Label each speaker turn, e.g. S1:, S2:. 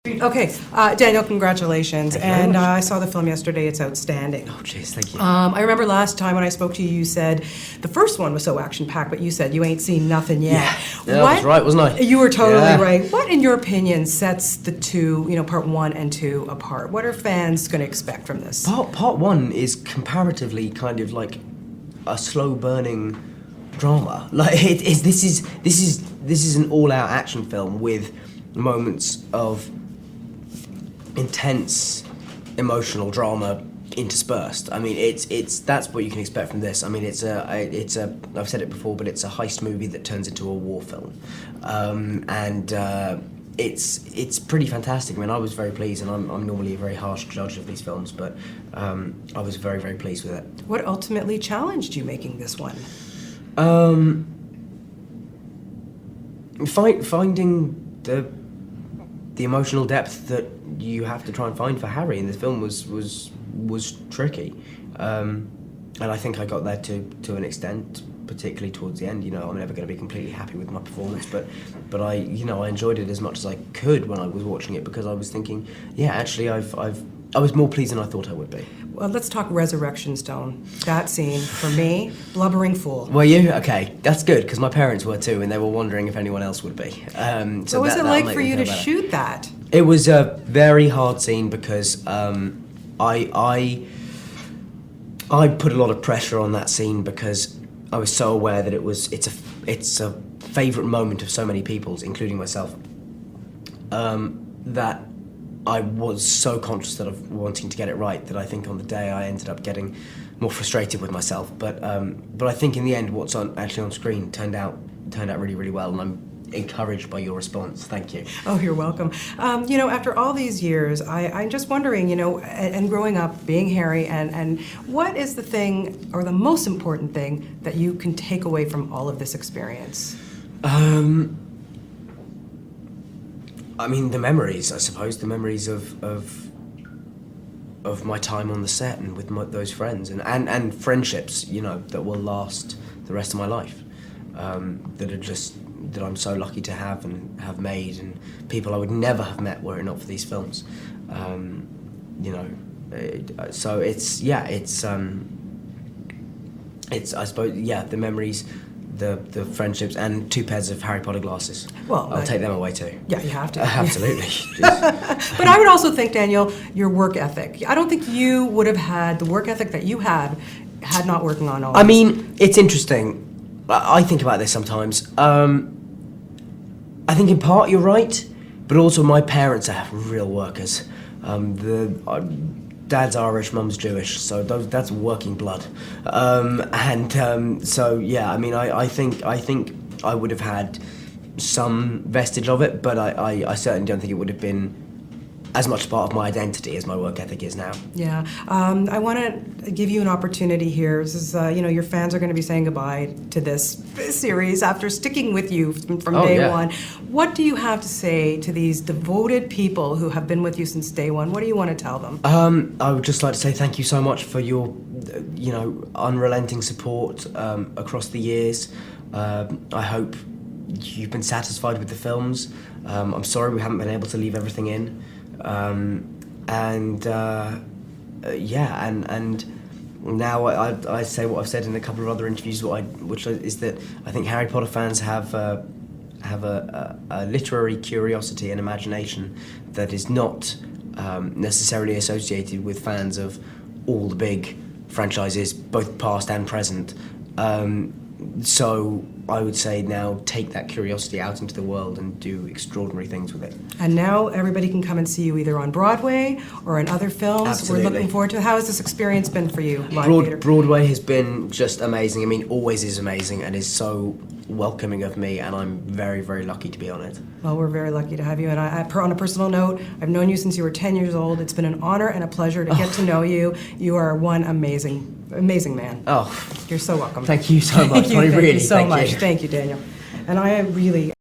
S1: Okay, Daniel, congratulations. And I saw the film yesterday. It's outstanding.
S2: Oh, jeez, thank you.
S1: I remember last time when I spoke to you, you said the first one was so action-packed, but you said you ain't seen nothing yet.
S2: Yeah, I was right, wasn't I?
S1: You were totally right. What, in your opinion, sets the two, part 1 and 2 apart? What are fans going to expect from this?
S2: Part 1 is comparatively kind of like a slow-burning drama. Like this is an all-out action film with moments of intense emotional drama interspersed. I mean, that's what you can expect from this. I mean, it's a I've said it before, but it's a heist movie that turns into a war film, and it's pretty fantastic. I mean, I was very pleased, and I'm normally a very harsh judge of these films, but I was very, very pleased with it.
S1: What ultimately challenged you making this one?
S2: Finding the emotional depth that you have to try and find for Harry in this film was tricky, and I think I got there to an extent, particularly towards the end. I'm never going to be completely happy with my performance, but I enjoyed it as much as I could when I was watching it, because I was thinking, yeah, actually I was more pleased than I thought I would be.
S1: Well, let's talk Resurrection Stone. That scene, for me, blubbering fool.
S2: Were you? Okay, that's good, because my parents were too, and they were wondering if anyone else would be.
S1: What was it like for you to shoot that?
S2: It was a very hard scene because I put a lot of pressure on that scene because I was so aware that it's a favourite moment of so many people's, including myself, that I was so conscious of wanting to get it right that I think on the day I ended up getting more frustrated with myself. But I think in the end, what's actually on screen turned out really, really well, and I'm encouraged by your response. Thank you.
S1: Oh, you're welcome. After all these years, I'm just wondering, and growing up, being Harry, and what is the thing, or the most important thing, that you can take away from all of this experience?
S2: I mean, the memories, I suppose, the memories of my time on the set and with those friends, and friendships, that will last the rest of my life, that I'm so lucky to have and have made, and people I would never have met were it not for these films. So it's I suppose, the memories, the friendships, and 2 pairs of Harry Potter glasses.
S1: Well,
S2: I'll take them away too.
S1: Yeah, you have to.
S2: Absolutely.
S1: But I would also think, Daniel, your work ethic. I don't think you would have had the work ethic that you had not working on all.
S2: I mean, it's interesting. I think about this sometimes. I think in part you're right, but also my parents are real workers. Dad's Irish, Mum's Jewish, so that's working blood. So yeah, I mean, I think I would have had some vestige of it, but I certainly don't think it would have been as much part of my identity as my work ethic is now.
S1: Yeah, I want to give you an opportunity here. This is, your fans are going to be saying goodbye to this series after sticking with you from day one. What do you have to say to these devoted people who have been with you since day one? What do you want to tell them?
S2: I would just like to say thank you so much for your, unrelenting support across the years. I hope you've been satisfied with the films. I'm sorry we haven't been able to leave everything in. And now I say what I've said in a couple of other interviews, which is that I think Harry Potter fans have a literary curiosity and imagination that is not necessarily associated with fans of all the big franchises, both past and present. So I would say now take that curiosity out into the world and do extraordinary things with it.
S1: And now everybody can come and see you either on Broadway or in other films.
S2: Absolutely.
S1: We're looking forward to it. How has this experience been for you, live theater?
S2: Broadway has been just amazing. I mean, always is amazing and is so welcoming of me, and I'm very, very lucky to be on it.
S1: Well, we're very lucky to have you. And on a personal note, I've known you since you were 10 years old. It's been an honor and a pleasure to get to know you. You are one amazing man.
S2: Oh.
S1: You're so welcome.
S2: Thank you so much.
S1: Thank you so much. Thank you, Daniel. And I really